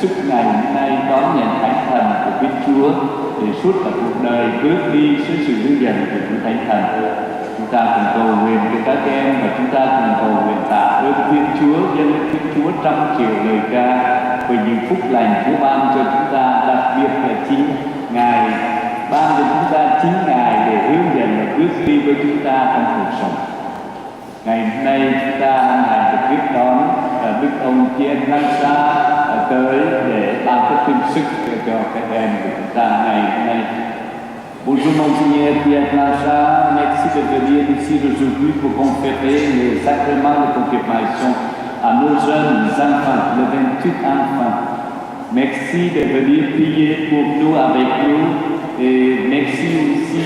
sức ngày hôm nay đón nhận Thánh Thần của Đức Chúa để suốt cả cuộc đời bước đi dưới sự hướng dẫn của Chúa Thánh Thần. Chúng ta cùng cầu nguyện cho các em và chúng ta cùng cầu nguyện tạ ơn Thiên Chúa, dâng lên Thiên Chúa trăm triệu lời ca về những phúc lành Chúa ban cho chúng ta, đặc biệt là chính Ngài ban cho chúng ta chính Ngài để hướng dẫn và bước đi với chúng ta trong cuộc sống. Ngày hôm nay chúng ta hân hạnh được tiếp đón Đức ông Pierre Lansa tới để ban cái tin sức cho các em của chúng ta ngày hôm nay. Bonjour Monseigneur Pierre Lansa, merci de venir ici aujourd'hui pour conférer les sacrements de confirmation à nos jeunes enfants, les 28 enfants. Merci de venir prier pour nous, avec nous, et merci aussi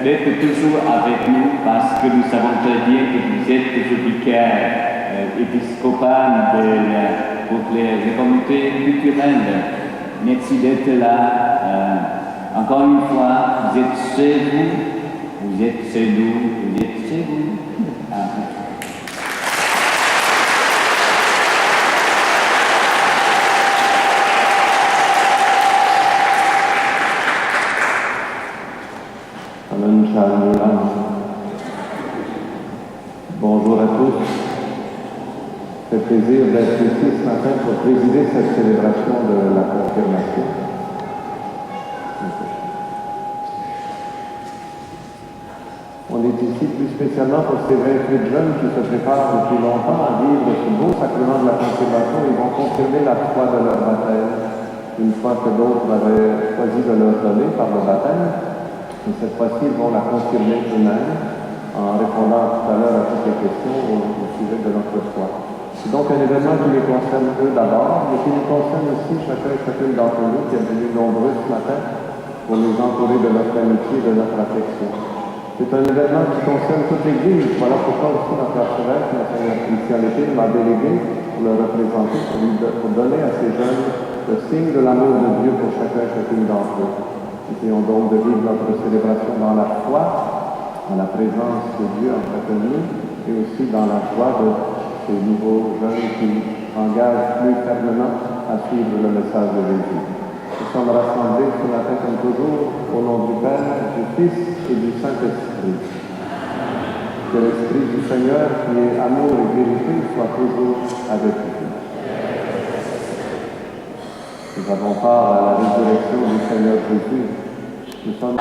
d'être toujours avec nous parce que nous savons très bien que vous êtes toujours vicaire épiscopal pour les communautés culturelles. Merci d'être là. Encore une fois, vous êtes chez vous, vous êtes chez nous, vous êtes chez vous. Amen. Bonjour à tous. C'est plaisir d'être ici ce matin pour présider cette célébration de la confirmation. On est ici plus spécialement pour ces 28 jeunes qui se préparent depuis longtemps à vivre ce beau sacrement de la confirmation. Ils vont confirmer la foi de leur baptême, une foi que d'autres avaient choisi de leur donner par le baptême. Et cette fois-ci, ils vont la confirmer eux-mêmes en répondant tout à l'heure à toutes les questions au sujet de notre foi. C'est donc un événement qui les concerne eux d'abord, mais qui nous concerne aussi chacun et chacune d'entre nous qui est venu nombreux ce matin pour nous entourer de notre amitié et de notre affection. C'est un événement qui concerne toute l'Église. Voilà pourquoi aussi notre archevêque, Monseigneur Christian Lépine, m'a délégué pour le représenter, pour donner à ces jeunes le signe de l'amour de Dieu pour chacun et chacune d'entre eux. Essayons donc de vivre notre célébration dans la foi, dans la présence de Dieu en fraternité, et aussi dans la joie de ces nouveaux jeunes qui s'engagent plus fermement à suivre le message de Jésus. Nous sommes rassemblés ce matin comme toujours au nom du Père, du Fils et du Saint-Esprit. Que l'Esprit du Seigneur, qui est amour et vérité, soit toujours avec vous. Nous avons part à la résurrection du Seigneur Jésus. Nous sommes...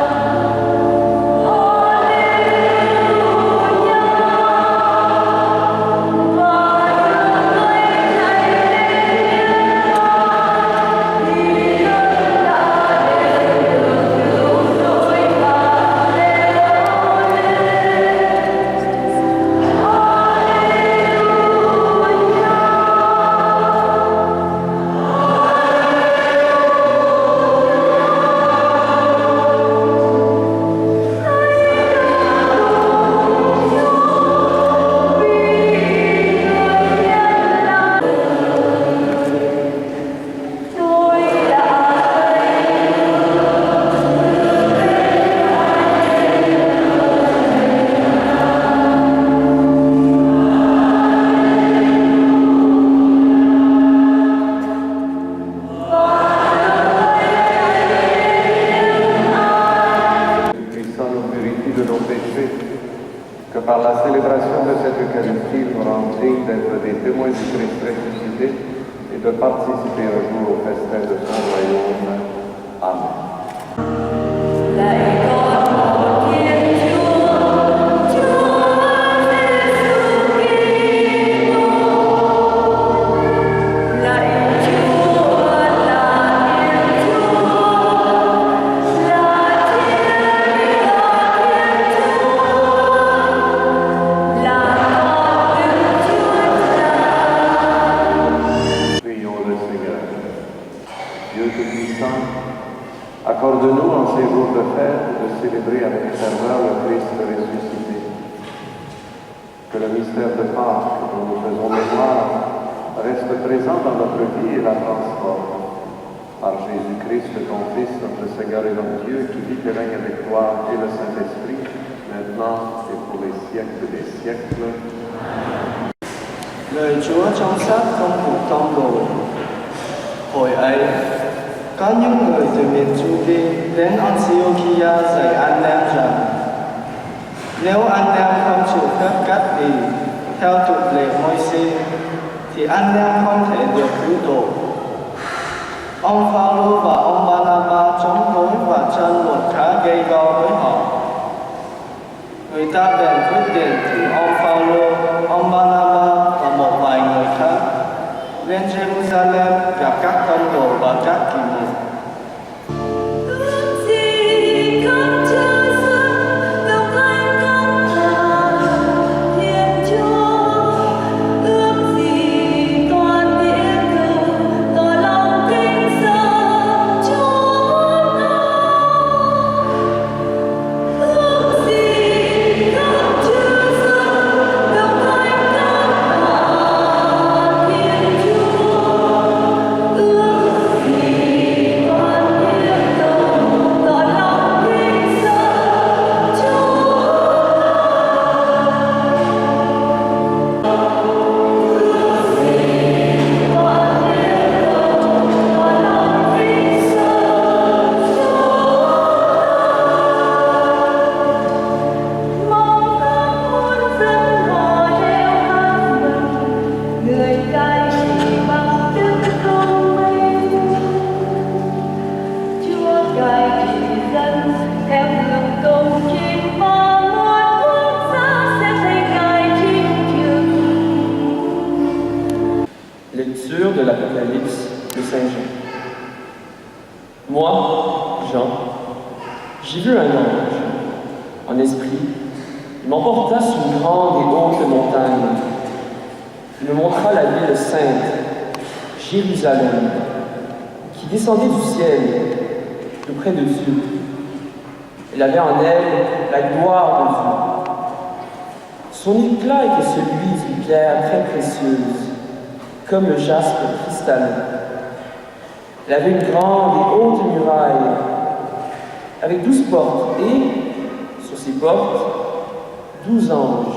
Lời Chúa trong sách công vụ Tông Đồ. Hồi ấy, có những người từ miền Judea đến Antiochia dạy anh em rằng nếu anh em không chịu phép cắt bì theo tục lệ Môi-se thì anh em không thể được cứu độ. Ông Phaolô và ông Barnabas chống đối và tranh luận khá gay go với họ. Người ta bèn quyết định cử ông Phaolô, ông Barnabas và một vài người khác lên Jerusalem gặp các tông đồ và các kỳ mục. Lecture de l'Apocalypse de Saint Jean. Moi, Jean, j'ai vu un ange, en esprit, il m'emporta sur une grande et haute montagne. Il me montra la ville sainte, Jérusalem, qui descendait du ciel, de près de Dieu. Elle avait en elle la gloire de Dieu. Son éclat était celui d'une pierre très précieuse, comme le jaspe cristallin. Elle avait une grande et haute muraille, avec 12 portes, et, sur ces portes, 12 anges.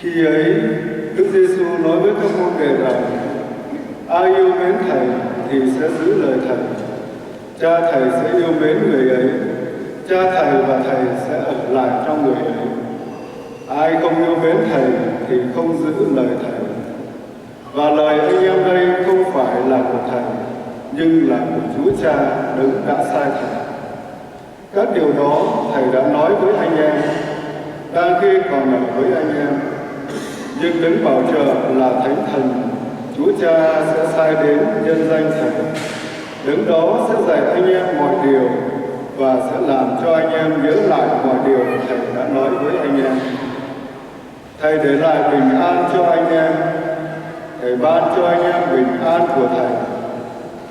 Khi ấy, Đức Giêsu nói với các môn đệ rằng: ai yêu mến Thầy thì sẽ giữ lời Thầy. Cha Thầy sẽ yêu mến người ấy. Cha Thầy và Thầy sẽ ở lại trong người ấy. Ai không yêu mến Thầy thì không giữ lời Thầy. Và lời anh em đây không phải là của Thầy, nhưng là của Chúa Cha đấng đã sai Thầy. Các điều đó Thầy đã nói với anh em đang khi còn ở với anh em. Nhưng đấng bảo trợ là Thánh Thần, Chúa Cha sẽ sai đến nhân danh Thầy. Đấng đó sẽ dạy anh em mọi điều và sẽ làm cho anh em nhớ lại mọi điều Thầy đã nói với anh em. Thầy để lại bình an cho anh em. Thầy ban cho anh em bình an của Thầy.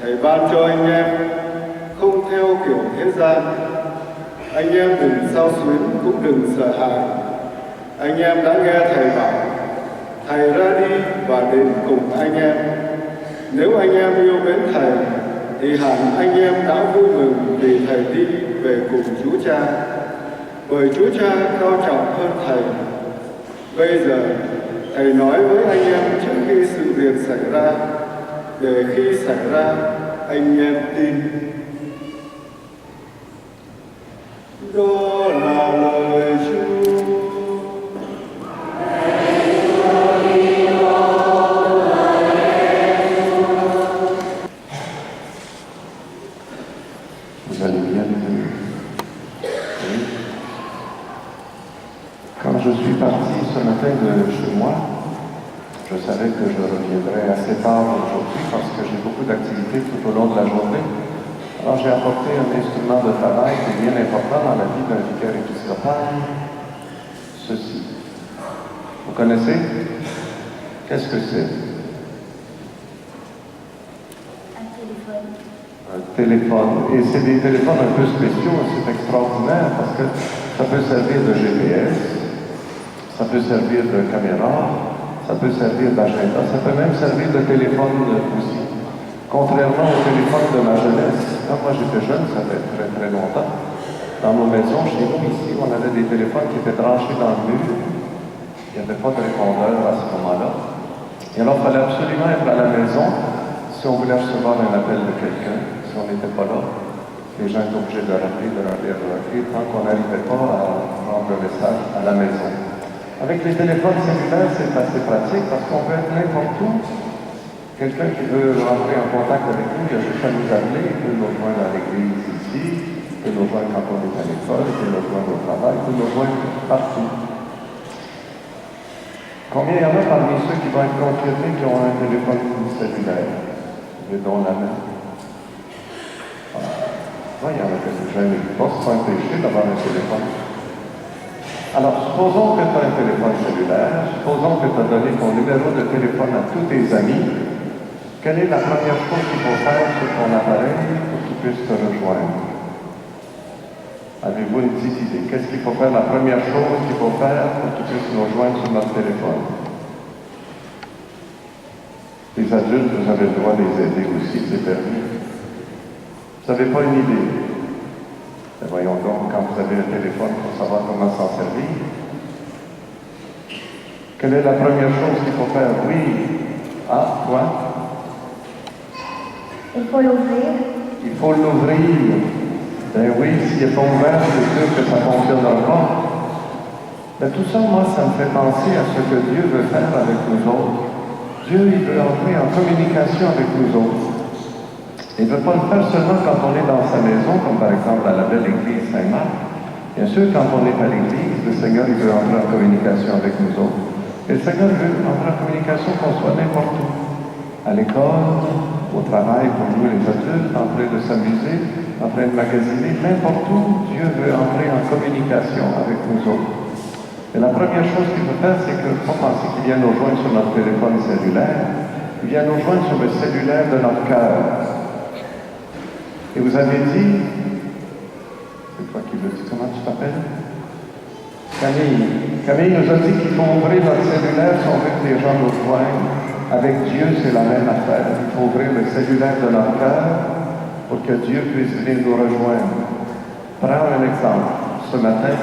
Thầy ban cho anh em không theo kiểu thế gian. Anh em đừng xao xuyến cũng đừng sợ hãi. Anh em đã nghe Thầy bảo: Thầy ra đi và đến cùng anh em. Nếu anh em yêu mến Thầy thì hẳn anh em đã vui mừng vì Thầy đi về cùng Chúa Cha. bởi Chúa Cha cao trọng hơn Thầy. Bây giờ, Thầy nói với anh em trước khi sự việc xảy ra, để khi xảy ra, anh em tin. Đó là lời Chúa. Vous allez bien, les amis? Oui. Quand je suis parti ce matin de chez moi, je savais que je reviendrais assez tard aujourd'hui parce que j'ai beaucoup d'activités tout au long de la journée. Alors j'ai apporté un instrument de travail qui est bien important dans la vie d'un vicaire épiscopal. Ceci. Vous connaissez? Qu'est-ce que c'est? Un téléphone. Un téléphone. Et c'est des téléphones un peu spéciaux, c'est extraordinaire parce que ça peut servir de GPS, ça peut servir de caméra, ça peut servir d'agenda, ça peut même servir de téléphone aussi. Contrairement au téléphone de ma jeunesse, quand moi j'étais jeune, ça fait très très longtemps, dans nos maisons, chez nous ici, on avait des téléphones qui étaient branchés dans le mur. Il n'y avait pas de répondeur à ce moment-là. Et alors, il fallait absolument être à la maison si on voulait recevoir un appel de quelqu'un. Si on n'était pas là, les gens étaient obligés de rappeler tant qu'on n'arrivait pas à rendre le message à la maison. Avec les téléphones cellulaires, c'est assez pratique parce qu'on peut être n'importe où. Quelqu'un qui veut rentrer en contact avec nous, il a juste à nous appeler, il peut nous rejoindre à l'église ici, il peut nous rejoindre quand on est à l'école, il peut nous rejoindre au travail, il peut nous rejoindre partout. Combien il y en a parmi ceux qui vont être confirmés qui ont un téléphone cellulaire? Levez donc la main. Il y en a quelques-uns, mais c'est pas un péché d'avoir un téléphone. Alors, supposons que tu as un téléphone cellulaire, supposons que tu as donné ton numéro de téléphone à tous tes amis. Quelle est la première chose qu'il faut faire sur ton appareil pour qu'ils puissent te rejoindre? Avez-vous une petite idée? Qu'est-ce qu'il faut faire? La première chose qu'il faut faire pour qu'ils puissent nous rejoindre sur notre téléphone? Les adultes, vous avez le droit de les aider aussi, c'est permis. Vous n'avez pas une idée? Et voyons donc, quand vous avez un téléphone, il faut savoir comment s'en servir. Quelle est la première chose qu'il faut faire? Oui. Ah, quoi? Il faut l'ouvrir. Il faut l'ouvrir. Ben oui, s'il n'est pas ouvert, c'est sûr que ça ne fonctionnera pas. Mais tout ça, moi, ça me fait penser à ce que Dieu veut faire avec nous autres. Dieu, il veut entrer en communication avec nous autres. Il ne veut pas le faire seulement quand on est dans sa maison, comme par exemple à la belle église Saint-Marc. Bien sûr, quand on est à l'église, le Seigneur, il veut entrer en communication avec nous autres. Et le Seigneur veut entrer en communication qu'on soit n'importe où. À l'école, au travail, pour nous les adultes, en train de s'amuser, en train de magasiner, n'importe où, Dieu veut entrer en communication avec nous autres. Et la première chose qu'il veut faire, c'est que ne pas penser qu'il vient nous joindre sur notre téléphone cellulaire, il vient nous joindre sur le cellulaire de notre cœur. Et vous avez dit, c'est toi qui le dis, comment tu t'appelles? Camille. Camille nous a dit qu'il faut ouvrir notre cellulaire si on veut que les gens nous joignent. Avec Dieu, c'est la même affaire. Il faut ouvrir le cellulaire de notre cœur pour que Dieu puisse venir nous rejoindre. Prends un exemple. Ce matin,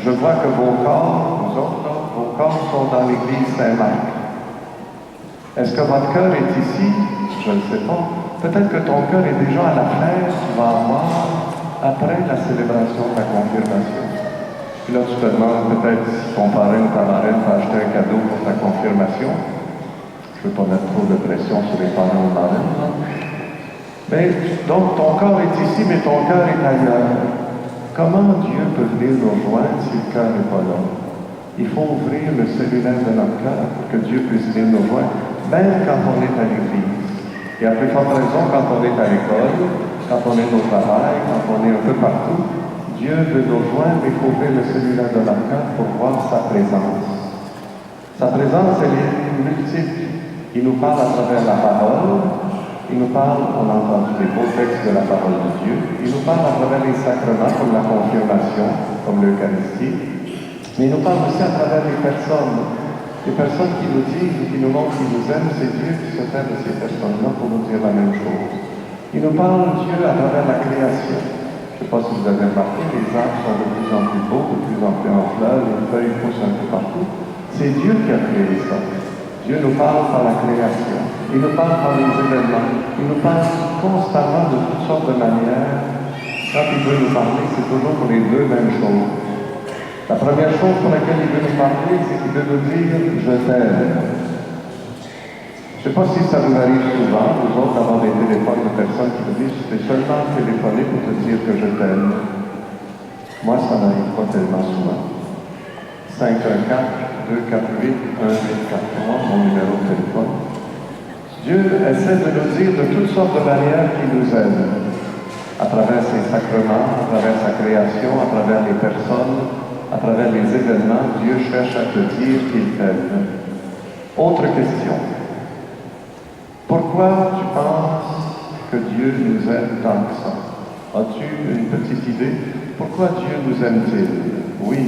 je vois que vos corps, vous autres, là, vos corps sont dans l'église Saint-Marc. Est-ce que votre cœur est ici? Je ne sais pas. Peut-être que ton cœur est déjà à la fête que tu vas avoir après la célébration de ta confirmation. Puis là, tu te demandes peut-être si ton parrain ou ta marraine t'a acheté un cadeau pour ta confirmation. Je ne veux pas mettre trop de pression sur les parents ou marraines. Mais donc, ton corps est ici, mais ton cœur est ailleurs. Comment Dieu peut venir nous rejoindre si le cœur n'est pas là? Il faut ouvrir le cellulaire de notre cœur pour que Dieu puisse venir nous rejoindre, même quand on est à l'église. Et à plus forte raison, quand on est à l'école, quand on est au travail, quand on est un peu partout, Dieu veut nous rejoindre, mais il faut ouvrir le cellulaire de notre cœur pour voir sa présence. Sa présence, elle est multiple. Il nous parle à travers la parole, il nous parle, on a entendu des beaux textes de la parole de Dieu, il nous parle à travers les sacrements, comme la confirmation, comme l'Eucharistie, mais il nous parle aussi à travers les personnes. Les personnes qui nous disent et qui nous montrent qu'ils nous aiment, c'est Dieu qui se fait de ces personnes-là pour nous dire la même chose. Il nous parle, Dieu, à travers la création. Je ne sais pas si vous avez remarqué, les arbres sont de plus en plus beaux, de plus en plus en fleurs, les feuilles poussent un peu partout. C'est Dieu qui a créé ça. Dieu nous parle par la création. Il nous parle par les événements. Il nous parle constamment de toutes sortes de manières. Quand il veut nous parler, c'est toujours pour les deux mêmes choses. La première chose pour laquelle il veut nous parler, c'est qu'il veut nous dire « je t'aime ». Je ne sais pas si ça vous arrive souvent, vous autres, d'avoir des téléphones de personnes qui vous disent « je t'ai seulement téléphoné pour te dire que je t'aime ». Moi, ça n'arrive pas tellement souvent. 514-248-1843, mon numéro de téléphone. Dieu essaie de nous dire de toutes sortes de manières qu'il nous aime. À travers ses sacrements, à travers sa création, à travers les personnes, à travers les événements, Dieu cherche à te dire qu'il t'aime. Autre question. Pourquoi tu penses que Dieu nous aime tant que ça? As-tu une petite idée? Pourquoi Dieu nous aime-t-il? Oui.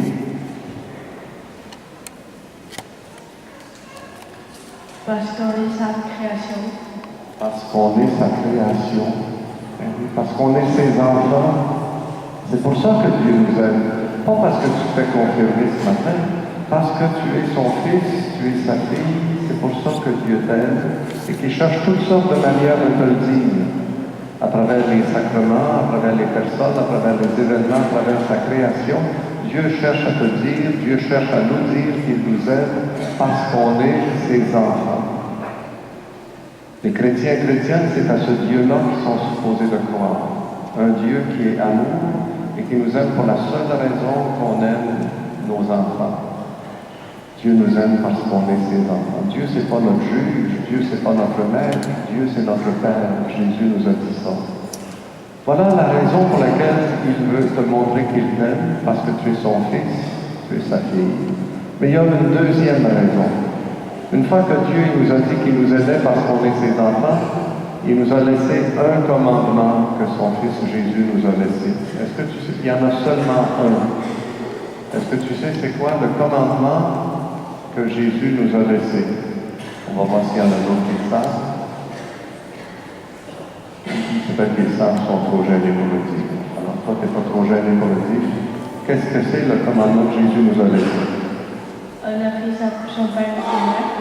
Parce qu'on est sa création. Parce qu'on est sa création. Parce qu'on est ses enfants. C'est pour ça que Dieu nous aime. Pas parce que tu te fais confirmer ce matin, parce que tu es son fils, tu es sa fille. C'est pour ça que Dieu t'aime et qu'il cherche toutes sortes de manières de te le dire. À travers les sacrements, à travers les personnes, à travers les événements, à travers sa création, Dieu cherche à te dire, Dieu cherche à nous dire qu'il nous aime parce qu'on est ses enfants. Les chrétiens et chrétiennes, c'est à ce Dieu-là qu'ils sont supposés de croire. Un Dieu qui est amour et qui nous aime pour la seule raison qu'on aime nos enfants. Dieu nous aime parce qu'on est ses enfants. Dieu, c'est pas notre juge, Dieu, c'est pas notre maître, Dieu, c'est notre Père. Jésus nous a dit ça. Voilà la raison pour laquelle il veut te montrer qu'il t'aime, parce que tu es son fils, tu es sa fille. Mais il y a une deuxième raison. Une fois que Dieu nous a dit qu'il nous aimait parce qu'on est ses enfants, il nous a laissé un commandement que son fils Jésus nous a laissé. Est-ce que tu sais qu'il y en a seulement un? Est-ce que tu sais c'est quoi le commandement que Jésus nous a laissé? On va voir s'il y en a d'autres qui le savent. Peut-être que les sages sont trop gênés pour le dire. Alors toi, tu n'es pas trop gêné pour le dire. Qu'est-ce que c'est le commandement que Jésus nous a laissé? Honorer son père et sa mère.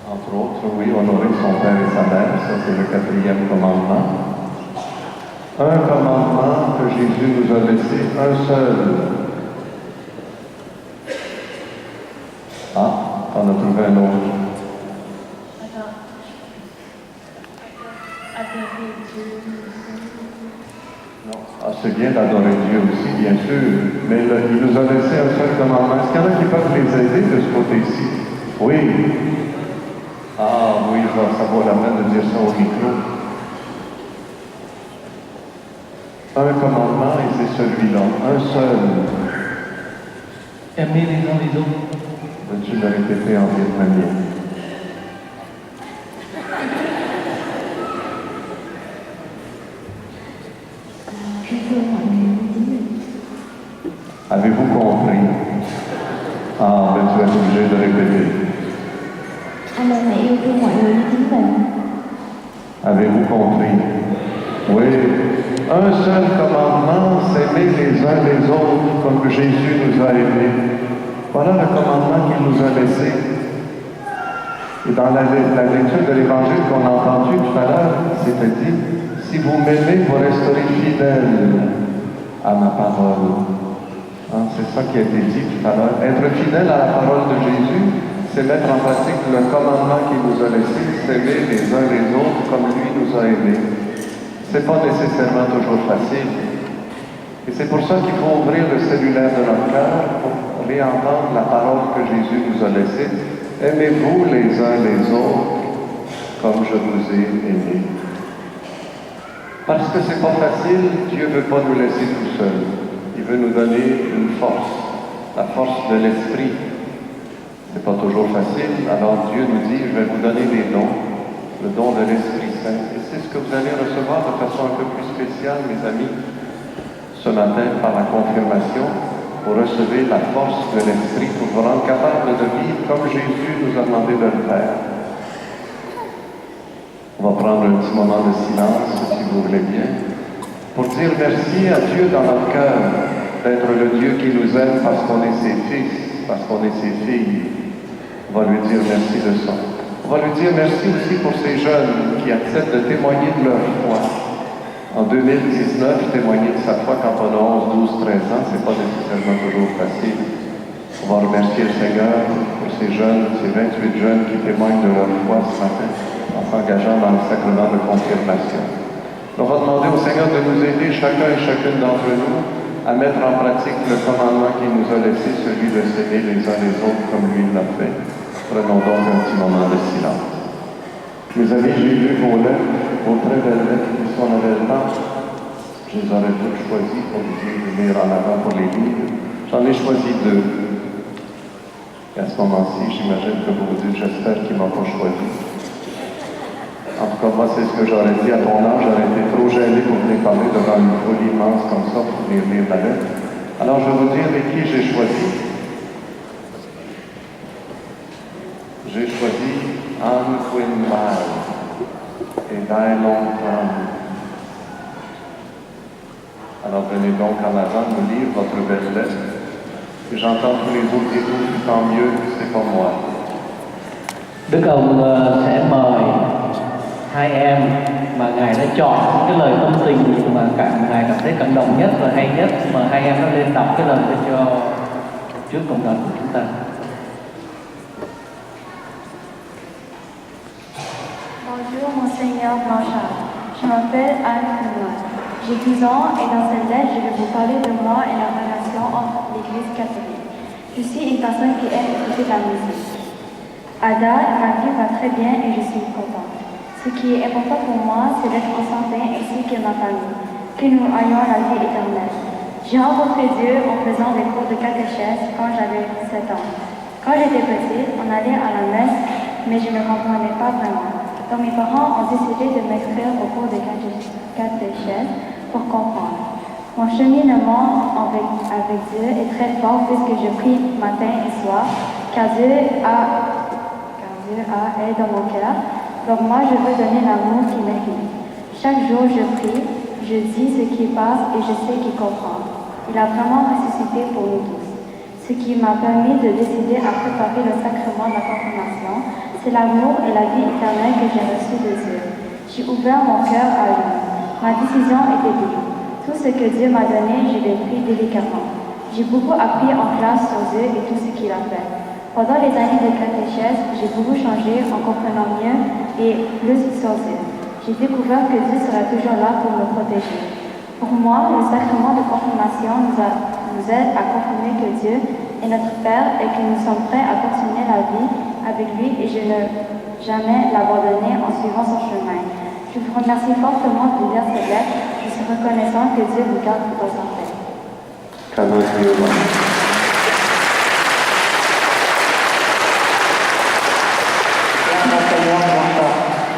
Entre autres, oui, honorer son père et sa mère, ça c'est le 4e commandement. Un commandement que Jésus nous a laissé, un seul. Ah, on a trouvé un autre. Attends. Adorer Dieu. Non. Ah, c'est bien d'adorer Dieu aussi, bien sûr, mais il nous a laissé un seul commandement. Est-ce qu'il y en a qui peuvent les aider de ce côté-ci? Oui. Ah oui, ça vaut la peine de dire ça au micro. Un commandement et c'est celui-là, un seul. Aimer les uns les autres. Veux-tu le répéter en vietnamien? Avez-vous compris? Ah, ben tu vas être obligé de répéter. Anh em hãy yêu thương mọi người như chính mình. Avez-vous compris? Oui. Un seul commandement, c'est aimer les uns les autres comme Jésus nous a aimés. Voilà le commandement qu'il nous a laissé. Et dans la lecture de l'Évangile qu'on a entendu tout à l'heure, c'était dit, si vous m'aimez, vous resterez fidèles à ma parole. Hein, c'est ça qui a été dit tout à l'heure. Être fidèle à la parole de Jésus, c'est mettre en pratique le commandement qu'il nous a laissé, s'aimer les uns les autres comme lui nous a aimés. C'est pas nécessairement toujours facile. Et c'est pour ça qu'il faut ouvrir le cellulaire de notre cœur pour réentendre la parole que Jésus nous a laissée. Aimez-vous les uns les autres comme je vous ai aimés. Parce que c'est pas facile, Dieu ne veut pas nous laisser tout seuls. Il veut nous donner une force, la force de l'esprit. C'est pas toujours facile, alors Dieu nous dit, je vais vous donner des dons, le don de l'Esprit Saint. Et c'est ce que vous allez recevoir de façon un peu plus spéciale, mes amis, ce matin par la confirmation. Vous recevez la force de l'Esprit pour vous rendre capable de vivre comme Jésus nous a demandé de le faire. On va prendre un petit moment de silence, si vous voulez bien. pour dire merci à Dieu dans notre cœur, d'être le Dieu qui nous aime parce qu'on est ses fils, parce qu'on est ses filles. On va lui dire merci de ça. On va lui dire merci aussi pour ces jeunes qui acceptent de témoigner de leur foi. En 2019, témoigner de sa foi quand on a 11, 12, 13 ans, c'est pas nécessairement toujours facile. On va remercier le Seigneur pour ces jeunes, ces 28 jeunes qui témoignent de leur foi ce matin en s'engageant dans le sacrement de confirmation. On va demander au Seigneur de nous aider, chacun et chacune d'entre nous, à mettre en pratique le commandement qu'il nous a laissé, celui de s'aimer les uns les autres comme lui l'a fait. Prenons donc un petit moment de silence. Mes amis, j'ai lu vos lettres, vos très belles lettres, qui sont en avait le temps. Je les aurais toutes choisies pour vous lire en avant pour les livres. J'en ai choisi 2. Et à ce moment-ci, j'imagine que vous vous dites, j'espère qu'il ne m'a pas choisi. En tout cas, moi, c'est ce que j'aurais dit à ton âge. J'aurais été trop gêné pour venir parler devant une foule immense comme ça pour venir lire la lettre. Alors, je vais vous dire avec qui j'ai choisi. J'ai choisi Anne Quinn Miles et Dai Long Tran. Alors, venez donc en avant nous lire votre belle lettre. Et j'entends tous les autres dire tout, tant mieux, c'est pas moi. Đức ông sẽ mời hai em mà Ngài đã chọn những cái lời tâm tình mà Ngài cảm thấy cảm động nhất và hay nhất, mà hai em nó lên đọc cái lời để cho trước cộng đoàn của chúng ta. Bonjour Monseigneur Blanchard, je m'appelle Anne Kuhlmann. J'ai 12 ans et dans cette lettre, je vais vous parler de moi et la relation entre l'Église catholique. Je suis une personne qui aime écouter de la musique. Ada, ma vie va très bien et je suis contente. Ce qui est important pour moi, c'est d'être en santé ainsi que ma famille, que nous ayons la vie éternelle. J'ai rencontré Dieu en faisant des cours de catéchèse quand j'avais 7 ans. Quand j'étais petite, on allait à la messe, mais je ne comprenais pas vraiment. Donc mes parents ont décidé de m'inscrire au cours de catéchèse pour comprendre. Mon cheminement avec Dieu est très fort puisque je prie matin et soir, car Dieu est dans mon cœur. Donc moi, je veux donner l'amour qu'il mérite. Chaque jour, je prie, je dis ce qui passe et je sais qu'il comprend. Il a vraiment ressuscité pour nous tous. Ce qui m'a permis de décider à préparer le sacrement de la confirmation, c'est l'amour et la vie éternelle que j'ai reçu de Dieu. J'ai ouvert mon cœur à lui. Ma décision était libre. Tout ce que Dieu m'a donné, je l'ai pris délicatement. J'ai beaucoup appris en classe sur Dieu et tout ce qu'il a fait. Pendant les années de catéchèse, j'ai beaucoup changé en comprenant mieux et plus sur Dieu. J'ai découvert que Dieu sera toujours là pour me protéger. Pour moi, le sacrement de confirmation nous aide à confirmer que Dieu est notre Père et que nous sommes prêts à continuer la vie avec lui et je ne jamais l'abandonner en suivant son chemin. Je vous remercie fortement de lire cette lettre. Je suis reconnaissant que Dieu vous garde dans sa paix. Je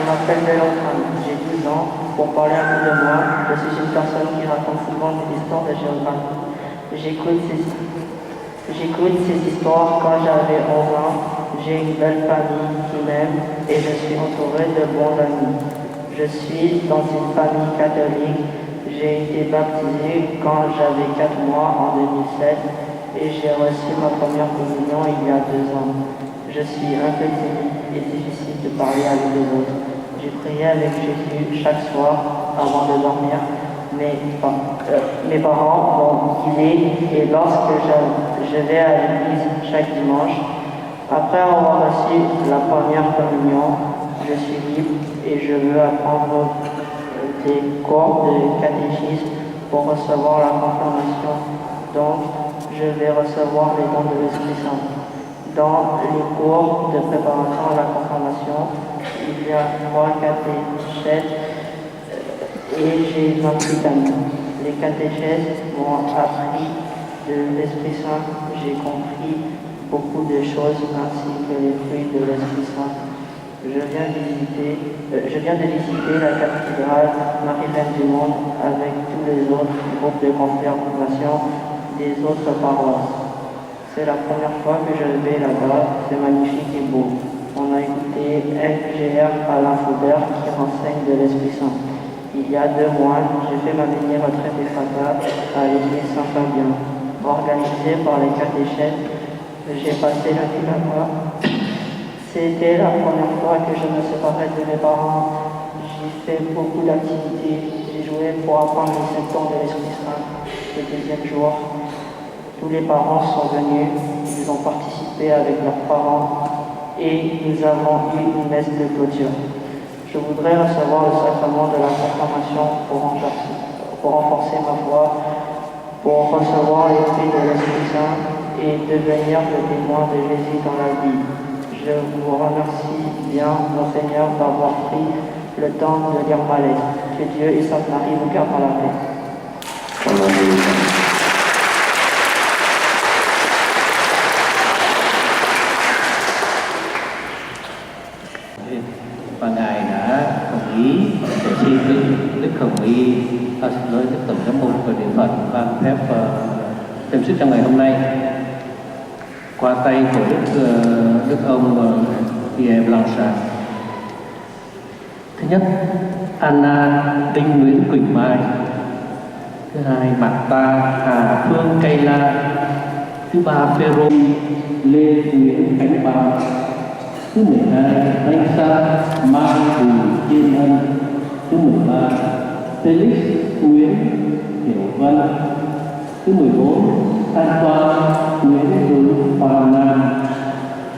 m'appelle Bélantran, j'ai 12 ans. Pour parler un peu de moi, je suis une personne qui raconte souvent des histoires de géographie. J'écoute ces histoires quand j'avais 11 ans. J'ai une belle famille qui m'aime et je suis entouré de bons amis. Je suis dans une famille catholique. J'ai été baptisé quand j'avais 4 mois en 2007 et j'ai reçu ma première communion il y a 2 ans. Je suis un peu timide et difficile de parler avec les autres. J'ai prié avec Jésus chaque soir avant de dormir. Mes parents m'ont guidé et lorsque je vais à l'église chaque dimanche, après avoir reçu la première communion, je suis libre et je veux apprendre des cours de catéchisme pour recevoir la confirmation. Donc, je vais recevoir les dons de l'Esprit Saint. Dans les cours de préparation à la confirmation, il y a 3 catéchèses et j'ai 28 amis. Les catéchèses m'ont appris de l'Esprit Saint. J'ai compris beaucoup de choses ainsi que les fruits de l'Esprit Saint. Je viens de visiter la cathédrale Marie-Reine du Monde avec tous les autres groupes de confirmation des autres paroisses. C'est la première fois que je vais là-bas, c'est magnifique et beau. On a écouté FGR Alain Faubert qui renseigne de l'Esprit Saint. Il y a 2 mois, j'ai fait ma mini-retraite d'Ephrata à l'église Saint-Fabien. Organisée par les catéchètes, j'ai passé la nuit là-bas. C'était la première fois que je me séparais de mes parents. J'ai fait beaucoup d'activités. J'ai joué pour apprendre les symptômes de l'Esprit Saint. Le deuxième jour, tous les parents sont venus. Ils ont participé avec leurs parents et nous avons eu une messe de clôture. Je voudrais recevoir le sacrement de la confirmation pour renforcer ma foi, pour recevoir l'esprit de l'Esprit Saint et devenir le témoin de Jésus dans la vie. Je vous remercie bien, Monseigneur, d'avoir pris le temps de lire ma lettre. Que Dieu et Sainte Marie vous gardent dans la paix. Và Ngài đã đồng ý để xin Đức Hồng Y, xin lỗi Đức Tổng Giám mục và Địa Phận ban phép thêm sức trong ngày hôm nay qua tay của Đức ông Pierre Blanchard. Thứ nhất, Anna Đinh Nguyễn Quỳnh Mai. Thứ hai, Marta Hà Phương Cây La. Thứ ba, Phêrô Lê Nguyễn Khánh Bảo. Thứ 12, Thanh Sa Mai Bùi Chiên Ân. Thứ 13, Felix Nguyễn Hiểu Vân. Thứ 14, Antoine Nguyễn Hữu Hoàng Nam.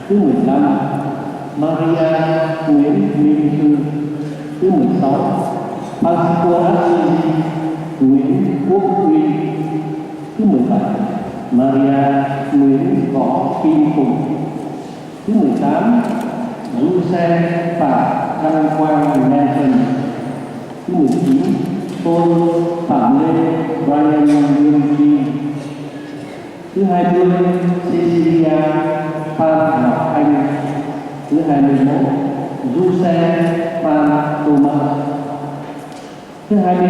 Thứ 15, Maria Nguyễn Minh Thư. Thứ 16, Pasquale Nguyễn Quốc Huy. Thứ 17, Maria Nguyễn Võ Kim Phụng. Thứ 18, Giuse Phạm Đăng Quang Nelson. Thứ 19, Tôn Phạm Lê Brian Nguyên Chi. Thứ 20, Cecilia Phan Ngọc Anh. Thứ 21, Giuse Phan Thomas. Thứ 22,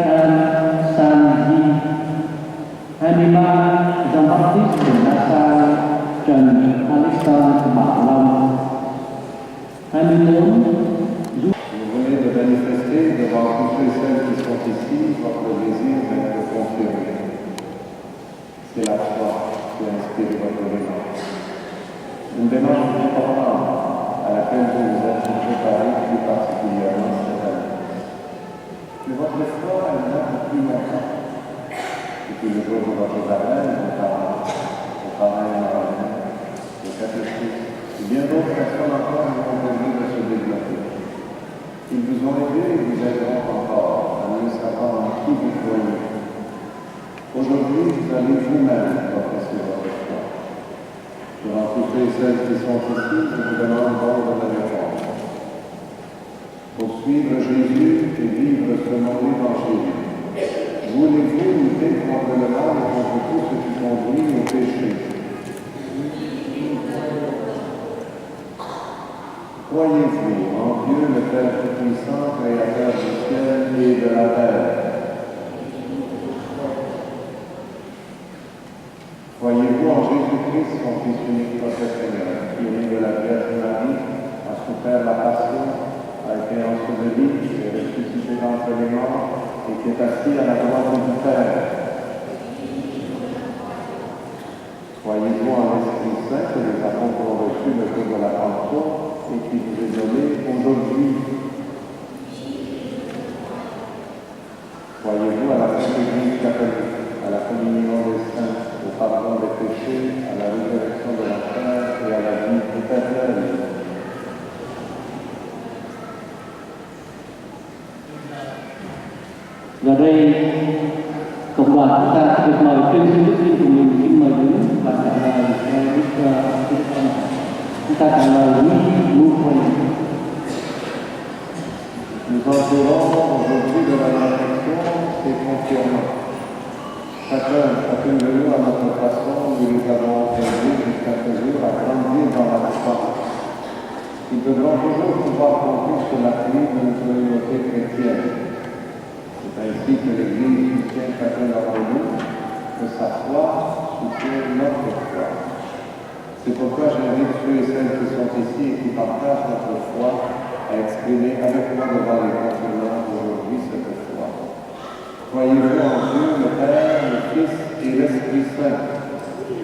An San Di. 23, Jean-Baptiste Nassa Trần Alexandre Bảo Long. 24, Vous venez de manifester devant tous ceux et celles qui sont ici votre désir d'être confirmé. C'est la foi qui inspire votre démarche. Une démarche importante à laquelle vous vous êtes préparé plus particulièrement cette année. Mais votre foi, elle date depuis longtemps. Depuis le jour de votre baptême, vos parents en parallèle, le catéchisme, et bien d'autres personnes encore vous ont permis de se développer. Ils vous ont aidé et vous aideront encore à mieux savoir en qui vous croyez. Aujourd'hui, vous allez vous-même professer votre foi. Devant tous ceux et celles qui sont ici, je vous demande d'ordre de répondre. Pour suivre Jésus et vivre selon l'Évangile, voulez-vous lutter contre le mal et contre tout ce qui conduit au péché? Croyez-vous en Dieu le Père Tout-Puissant, Créateur du ciel et de la terre? Croyez-vous en Jésus-Christ, son Fils unique, notre Seigneur, qui est né de la Vierge Marie, a souffert la passion, a été enseveli, est ressuscité d'entre les morts et qui est assis à la droite du Père? Croyez-vous en l'Esprit Saint que les apôtres ont reçu le jour de la Pentecôte et qui vous est donné aujourd'hui? Croyez-vous à la Sainte Église catholique, à la communion des saints, au pardon des péchés, à la résurrection de la chair et à la vie éternelle? Và đây, cộng đoàn chúng ta được mời tuyên xưng đức tin của mình, xin mời đứng và trả lời theo Đức ông. Chúng ta trả lời như lưu quỳnh. Nous entourons aujourd'hui de la réflexion et confirmant. Chacune de nous, à notre façon, nous les avons aidés jusqu'à ce jour à grandir dans la foi. Ils devront toujours pouvoir compter sur l'appui d'une communauté chrétienne. C'est ainsi que l'Église soutient chacun d'entre nous, que sa foi soutient notre foi. C'est pourquoi j'invite ceux et celles qui sont ici et qui partagent notre foi à exprimer avec moi devant les confirmands aujourd'hui cette foi. Croyez-vous en Dieu, le Père, le Fils et l'Esprit Saint?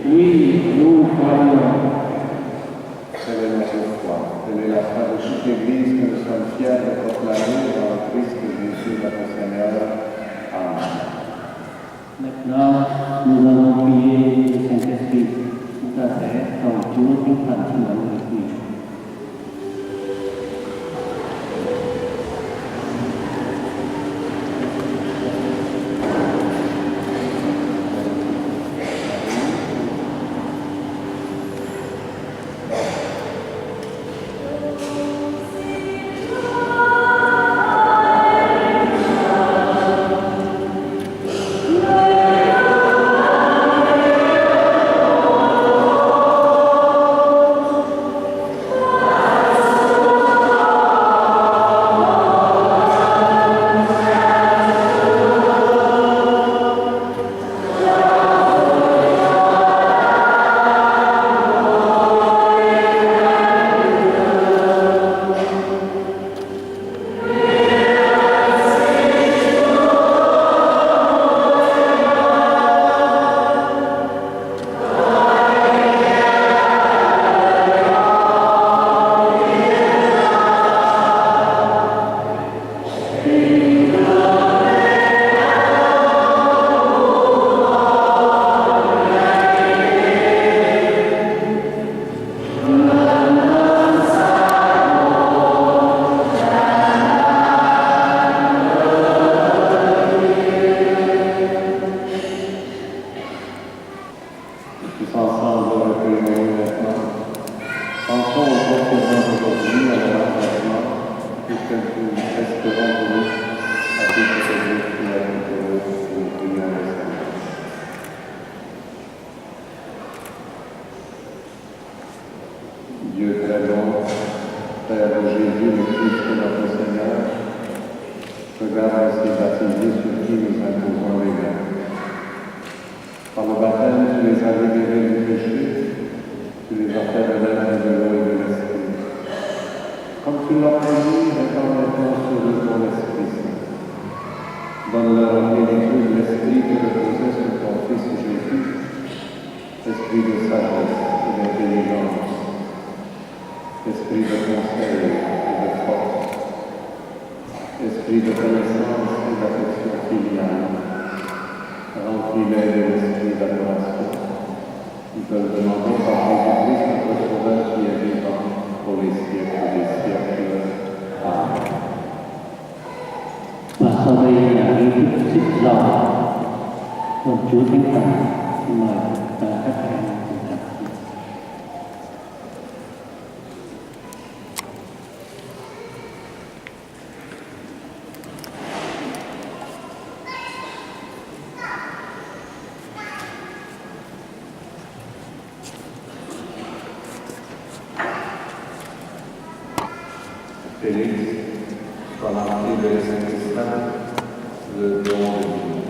Oui, nous croyons. Telle est notre foi. Telle est la foi de toute l'Église que nous sommes fiers de proclamer dans le Christ Jésus notre Seigneur. Amen. Maintenant, nous allons prier le Saint-Esprit. Chúng ta sẽ cầu Chúa Thánh Thần trong mọi người quỳ. Dieu très bon, Père de Jésus, le Christ notre Seigneur, regarde ces baptisés sur qui nous imposons les mains. Par le baptême, tu les as libérés du péché, tu les as fait de l'air et de l'eau et de l'esprit. Comme tu l'as promis, répand maintenant sur eux ton Esprit Saint. Donne-leur en plénitude l'esprit que reposait sur ton Fils Jésus, esprit de sagesse et d'intelligence, esprit de conseil et de force, esprit de connaissance et d'affection filiale. Remplis-les de l'esprit d'adoration. Nous te le demandons par Jésus-Christ, notre Sauveur qui est vivant pour les siècles des siècles. Amen. Và sau đây là nghi thức xích dầu của Chúa Thánh Thần. Xin mời các em cùng tập. Félix, par la main de Saint-Christin, le don de Dieu.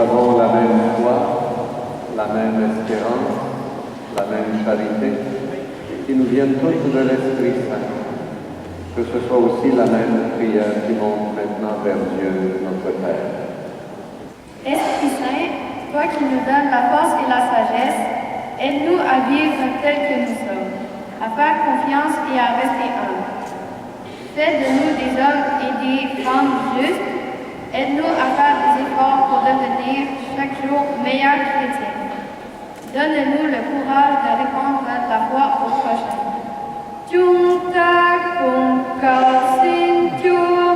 avons la même foi, la même espérance, la même charité, qui nous viennent toutes de l'Esprit Saint. Que ce soit aussi la même prière qui monte maintenant vers Dieu, notre Père. Esprit Saint, toi qui nous donnes la force et la sagesse, aide-nous à vivre tel que nous sommes, à faire confiance et à rester humbles. Fais de nous des hommes et des femmes justes. Aide-nous à faire des efforts pour devenir chaque jour meilleurs chrétiens. Donne-nous le courage de répandre la foi au prochain. Chúng ta cùng cầu xin Chúa.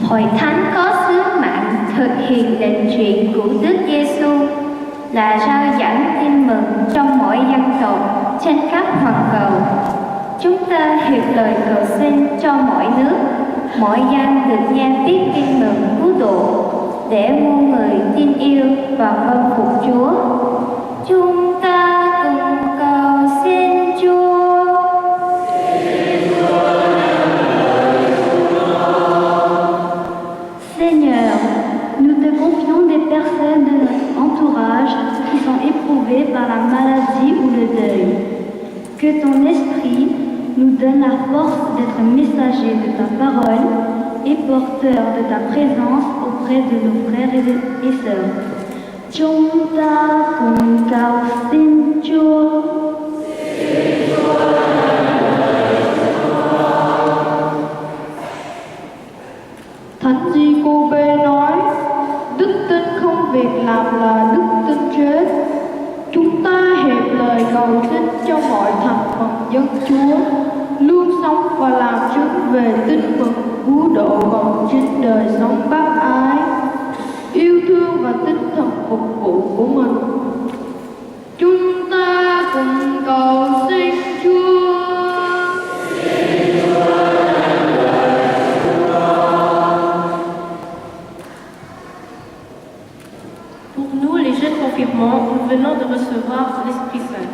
Hội thánh có sứ mạng thực hiện định chuyện của Đức Giêsu là rao giảng tin mừng trong mọi dân tộc trên khắp hoàn cầu. Chúng ta hiệp lời cầu xin cho mọi nước, mọi dân được nghe tiếp tin mừng cứu độ, để muôn người tin yêu và vâng phục Chúa. Chúng ta cùng cầu xin Chúa. Seigneur, nous te confions des personnes de notre entourage qui sont éprouvées par la maladie ou le deuil. Que ton esprit nous donne la force d'être messagers de ta parole et porteurs de ta présence auprès de nos frères et sœurs. Chúng ta cùng cầu xin Chúa. Thánh Giê-cô-bê nói, đức tin không việc làm là đức tin chết. Chúng ta hiệp lời cầu xin cho mọi thành phần dân Chúa luôn sống và làm chứng về tin mừng cứu độ bằng chính đời sống bác ái, yêu thương và tinh thần phục vụ của mình. Chúng ta cùng cầu xin Chúa. Pour nous, les jeunes confirmants, nous venons de recevoir l'Esprit Saint.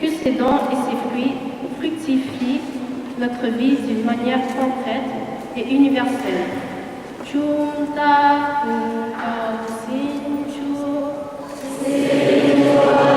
Que ces dons et ces fruits fructifient notre vie d'une manière concrète et universelle. Chúng ta cùng cầu xin Chúa. Chúa.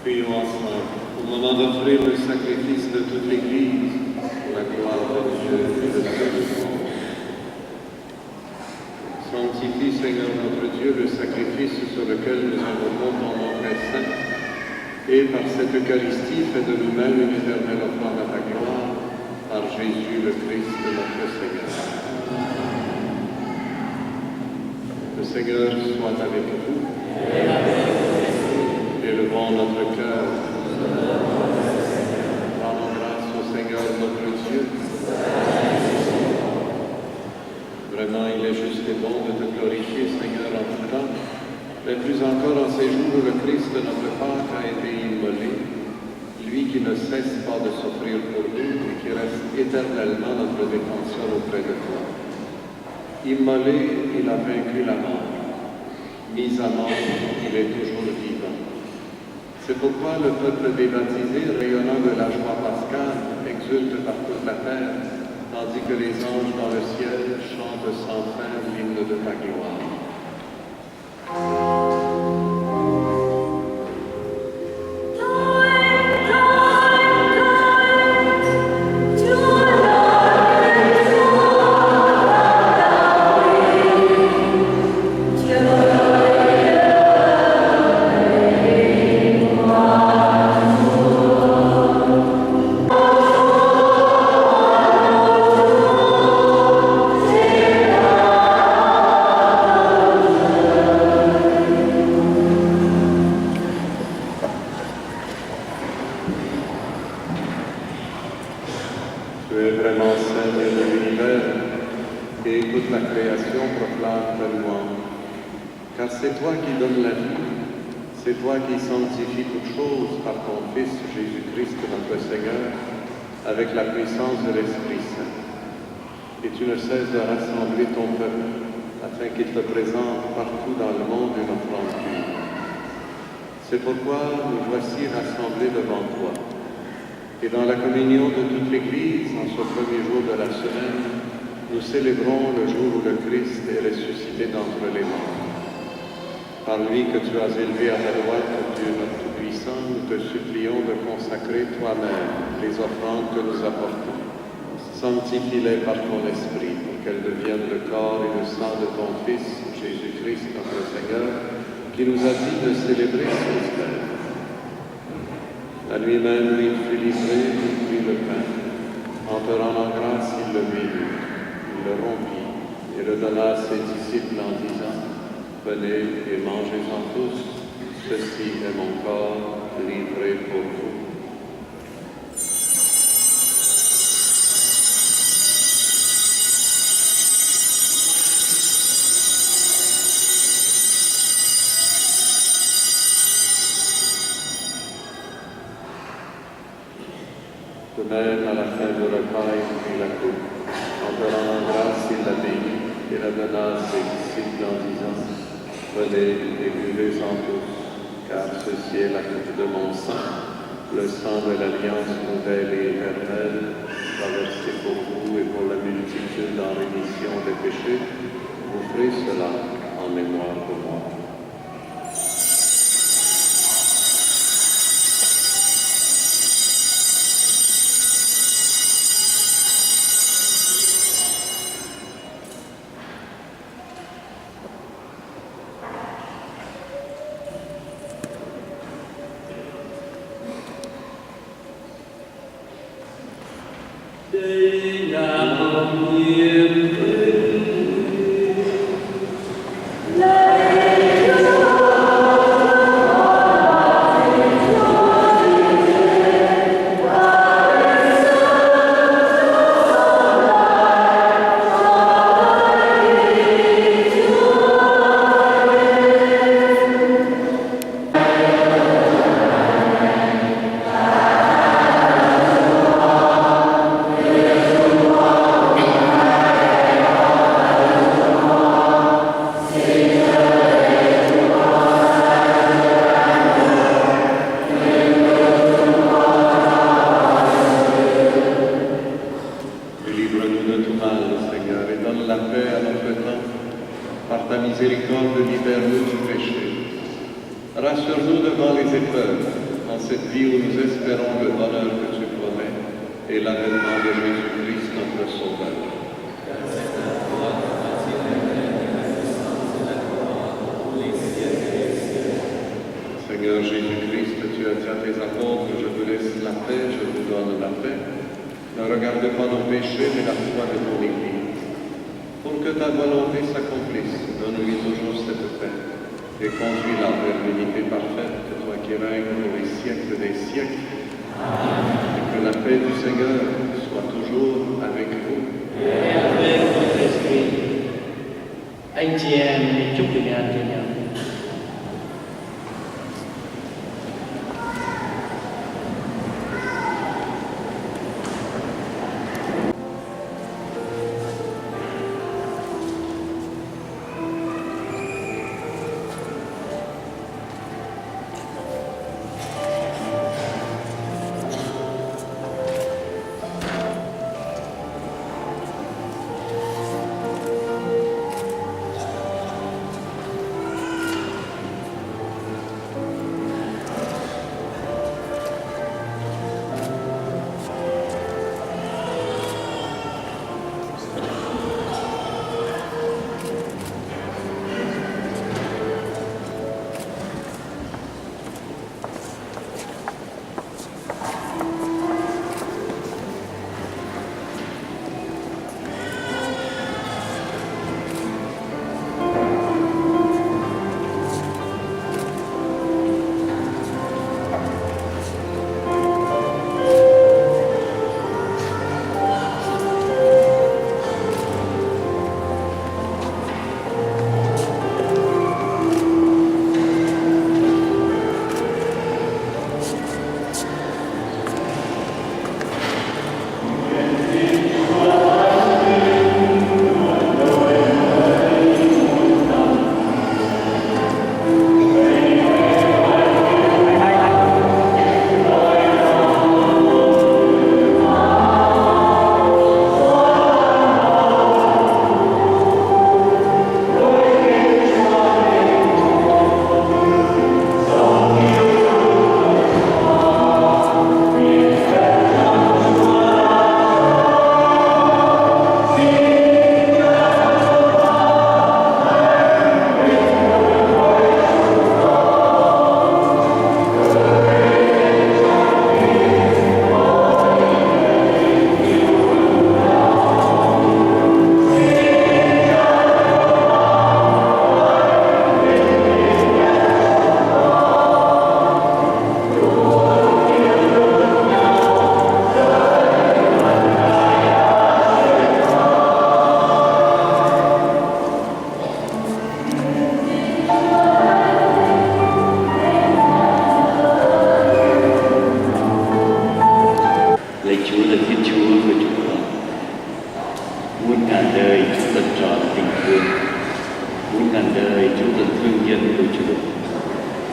Prions ensemble au moment d'offrir le sacrifice de toute l'Église pour la gloire de Dieu et de ceux du monde. Sanctifie, Seigneur notre Dieu, le sacrifice sur lequel nous invoquons ton nom très saint, et par cette Eucharistie, fais de nous-mêmes une éternelle offrande à ta gloire, par Jésus le Christ, notre Seigneur. Le Seigneur soit avec vous. Élevons notre cœur. Rendons grâce au Seigneur notre Dieu. Vraiment, il est juste et bon de te glorifier, Seigneur, en tout temps, mais plus encore en ces jours où le Christ, notre Pâque, a été immolé, lui qui ne cesse pas de souffrir pour nous et qui reste éternellement notre défenseur auprès de toi. Immolé, il a vaincu la mort. Mis à mort, il est toujours vivant. C'est pourquoi le peuple des baptisés, rayonnant de la joie pascale, exulte par toute la terre, tandis que les anges dans le ciel chantent sans fin l'hymne de ta gloire. Avec la puissance de l'Esprit Saint. Et tu ne cesses de rassembler ton peuple afin qu'il te présente partout dans le monde une offrande pure. C'est pourquoi nous voici rassemblés devant toi. Et dans la communion de toute l'Église, en ce premier jour de la semaine, nous célébrons le jour où le Christ est ressuscité d'entre les morts. Par lui que tu as élevé à ta droite, Dieu notre Tout-Puissant, nous te supplions de consacrer toi-même les offrandes que nous apportons. Sanctifie-les par ton Esprit, pour qu'elles deviennent le corps et le sang de ton Fils, Jésus-Christ, notre Seigneur, qui nous a dit de célébrer ce mystère. À lui-même, il fut livré, il prit le pain. En te rendant grâce, il le bénit, il le rompit et le donna à ses disciples en disant: venez et mangez-en tous, ceci est mon corps livré pour vous. De même, à la fin du repas, il prit la coupe. En te rendant grâce, il la bénit et la donna à ses disciples en disant: venez et buvez-en tous, car ceci est la coupe de mon sang, le sang de l'alliance nouvelle et éternelle, traversé pour vous et pour la multitude en rémission des péchés. Vous ferez cela en mémoire de moi. Rassure-nous devant les épreuves, dans cette vie où nous espérons le bonheur que tu promets et l'avènement de Jésus-Christ, notre Sauveur. Seigneur Jésus-Christ, tu as dit à tes apôtres, je vous laisse la paix, je vous donne la paix. Ne regarde pas nos péchés, mais la foi de ton Église. Pour que ta volonté s'accomplisse, donne-lui toujours cette paix et conduis-la vers l'unité parfaite, toi qui règnes pour les siècles des siècles. Et que la paix du Seigneur soit toujours avec vous. Et avec votre esprit. Anh chị em chúc bình an cho nhau.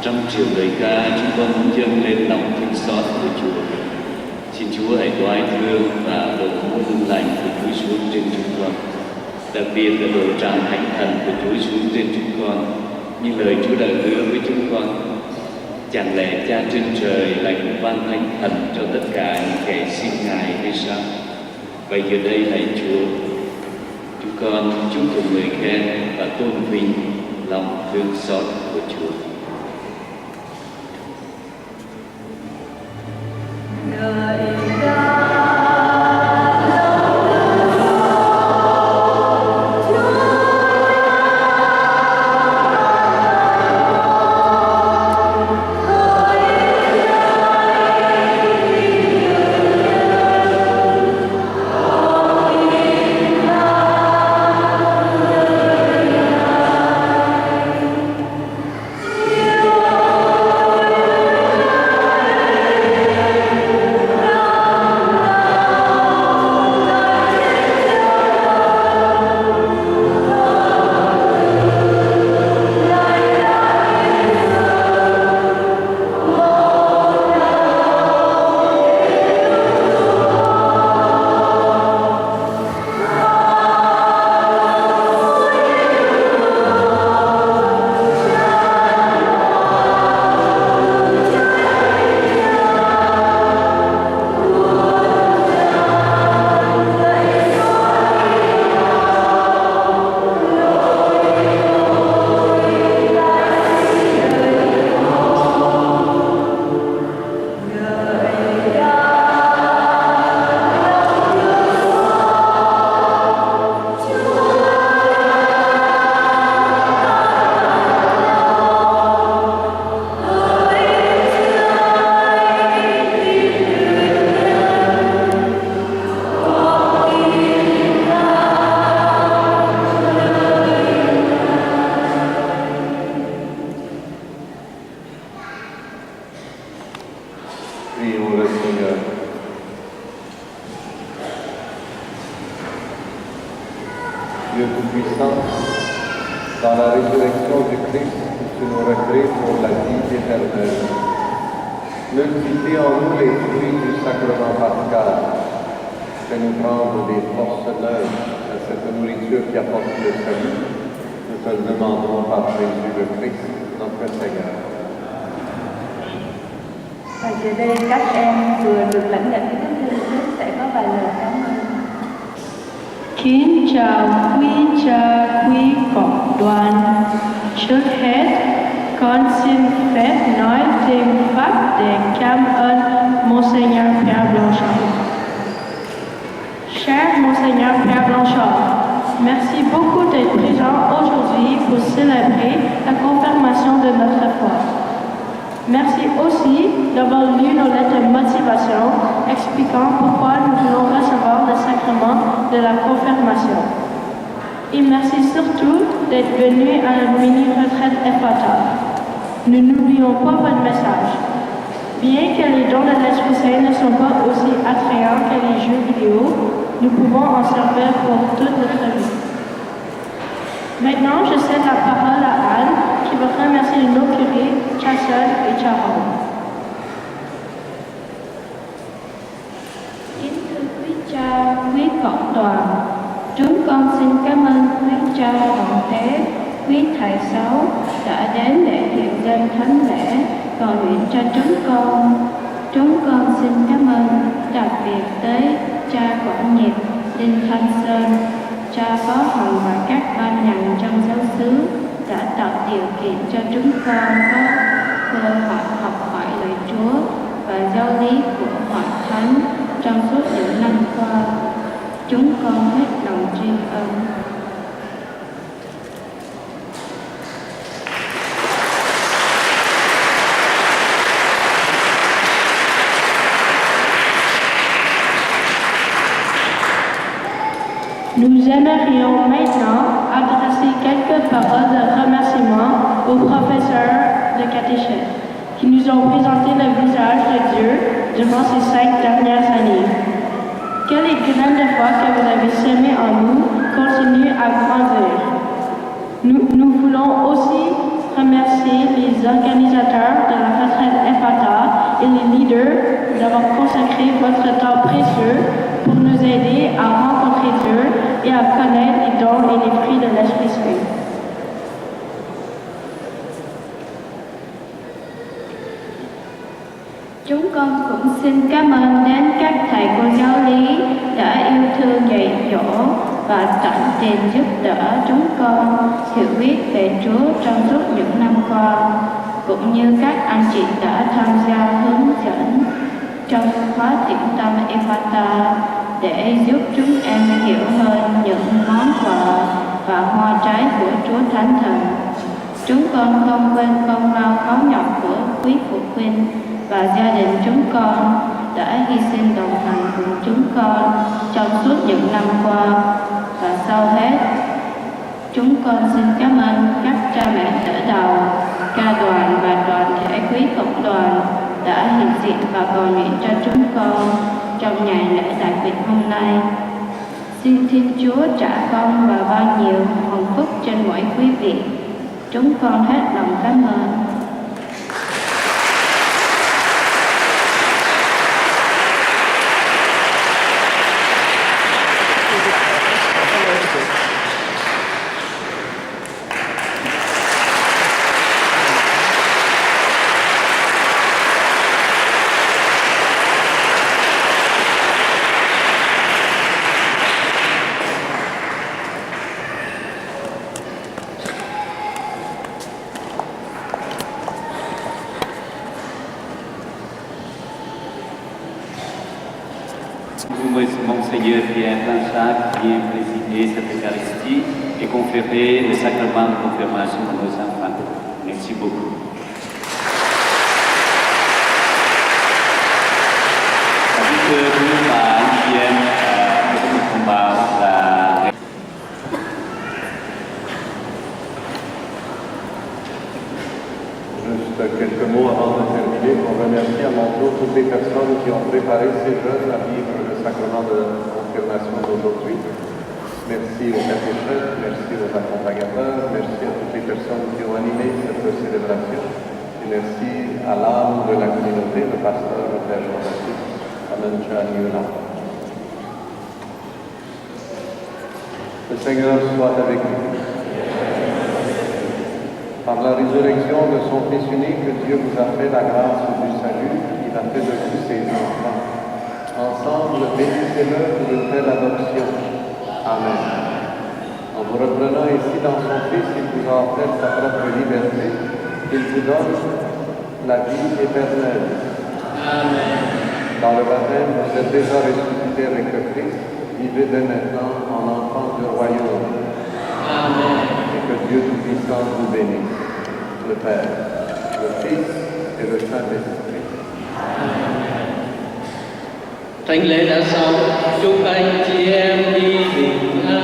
Trong chiều lời ca, chúng con muốn dâng lên lòng thương xót của Chúa. Xin Chúa hãy có ái thương và đổ mưa lương lành của Chúa xuống trên chúng con. Đặc biệt là đổ tràn thánh thần của Chúa xuống trên chúng con, như lời Chúa đã hứa với chúng con. Chẳng lẽ Cha trên trời lại cũng ban thánh thần cho tất cả những kẻ xin Ngài hay sao? Vậy giờ đây lạy Chúa, chúng con chúc tụng lời khen và tôn vinh lòng thương xót của Chúa. Hãy subscribe Dieu Tout-Puissant, dans la résurrection du Christ, tu nous recrées pour la vie éternelle. Multiplie en nous les fruits du sacrement pascal. Fais-nous prendre des forces neuves à cette nourriture qui apporte le salut. Nous te le demandons par Jésus le Christ, notre Seigneur. Và giờ đây các em vừa được lãnh nhận cái Thánh Linh Christ sẽ có vài lời cảm ơn. Kính chào quý cha, quý cộng đoàn. Trước hết, con xin phép nói thêm Pháp để cảm ơn Monseigneur Pierre Blanchard. Cher Monseigneur Pierre Blanchard, merci beaucoup d'être présent aujourd'hui pour célébrer la confirmation de notre foi. Merci aussi d'avoir lu nos lettres de motivation expliquant pourquoi nous voulons recevoir le sacrement de la confirmation. Et merci surtout d'être venu à la mini-retraite Ephata. Nous n'oublions pas votre message. Bien que les dons de l'Esprit Saint ne sont pas aussi attrayants que les jeux vidéo, nous pouvons en servir pour toute notre vie. Maintenant, je cède la parole à Anne, qui va remercier nos curés, Chassol et Charon. Kính thưa quý cha, quý cộng đoàn, chúng con xin cảm ơn quý cha Hoàng Tế, quý thầy Sáu đã đến để hiện dân thánh lễ cầu nguyện cho chúng con. Chúng con xin cảm ơn đặc biệt tới cha Quảng Nhật, Đinh Thanh Sơn, cha Phó Hồng và các ban ngành trong giáo xứ đã tạo điều kiện cho chúng con có cơ hội học hỏi lời Chúa và giáo lý của Hội Thánh trong suốt những năm qua. Chúng con hết lòng tri ân. Nous aimerions maintenant adresser quelques paroles de remerciement aux professeurs de catéchèse qui nous ont présenté le visage de Dieu durant ces 5 dernières années. Que les graines de foi que vous avez semées en nous continuent à grandir. Nous voulons aussi remercier les organisateurs de la retraite Ephata et les leaders d'avoir consacré votre temps précieux pour nous aider à rencontrer Dieu et à connaître les dons et les fruits de l'Esprit Saint. Chúng con cũng xin cảm ơn đến các thầy cô giáo lý đã yêu thương dạy dỗ và tận tình giúp đỡ chúng con hiểu biết về Chúa trong suốt những năm qua, cũng như các anh chị đã tham gia hướng dẫn trong khóa tĩnh tâm Ephata để giúp chúng em hiểu hơn những món quà và hoa trái của Chúa Thánh Thần. Chúng con không quên công lao khó nhọc của quý phụ huynh và gia đình chúng con đã hy sinh đồng hành cùng chúng con trong suốt những năm qua. Và sau hết, chúng con xin cảm ơn các cha mẹ đỡ đầu, ca đoàn và đoàn thể quý cộng đoàn đã hiện diện và cầu nguyện cho chúng con trong ngày lễ đặc biệt hôm nay. Xin Thiên Chúa trả công và ban nhiều hồng phúc trên mỗi quý vị. Chúng con hết lòng cảm ơn. Monseigneur Pierre Blanchard qui vient présider cette Eucharistie et conférer le sacrement de confirmation à nos enfants. Merci beaucoup. Thưa quý bà anh chị em, tôi có thông báo là Juste quelques mots avant de terminer pour remercier à mon tour toutes les personnes qui ont préparé ces jeunes à vivre le sacrement de confirmation d'aujourd'hui. Merci aux catéchètes, merci aux accompagnateurs, merci à toutes les personnes qui ont animé cette célébration. Et merci à l'âme de la communauté, le pasteur, le Père Jean-Baptiste. Amen. Le Seigneur soit avec nous. Par la résurrection de son Fils unique, Dieu vous a fait la grâce du salut. Il a fait de vous ses enfants. Ensemble, bénissez-le pour une telle adoption. Amen. En vous reprenant ici dans son Fils, il vous a offert sa propre liberté. Il vous donne la vie éternelle. Amen. Dans le baptême, vous êtes déjà ressuscité avec le Christ. Vivez dès maintenant en enfant du royaume. Amen. Et que Dieu Tout-Puissant vous bénisse, le Père, le Fils et le Saint-Esprit. Thánh lễ đã xong, chúc anh chị em đi bình an.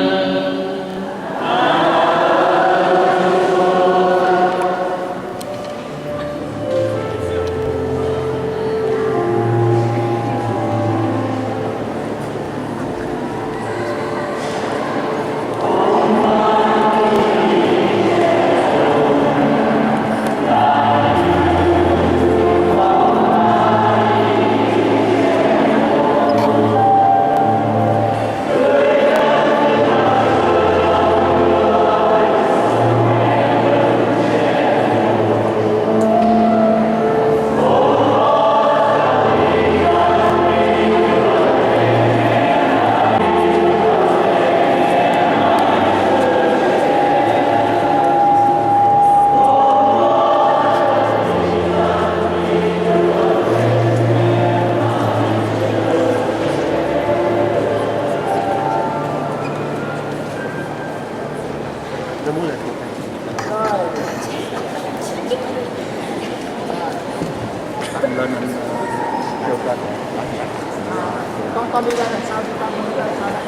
Con đi ra làm sao thì con đi ra sao lại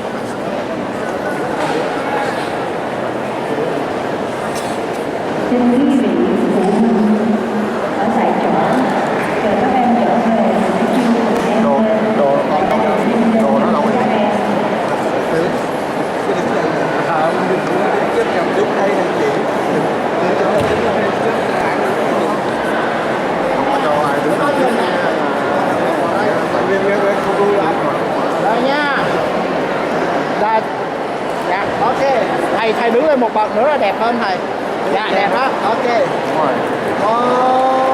xin quý vị phụ huynh ở tại chỗ chờ các em trở về để chuyên của em đồ nó đâu rồi chết nhầm chút đây này chị không có cho ai đứng rồi nha. Rồi, dạ, ok. Thầy đứng lên một bậc nữa là đẹp hơn thầy. Dạ, đẹp đó, ok. Đúng rồi.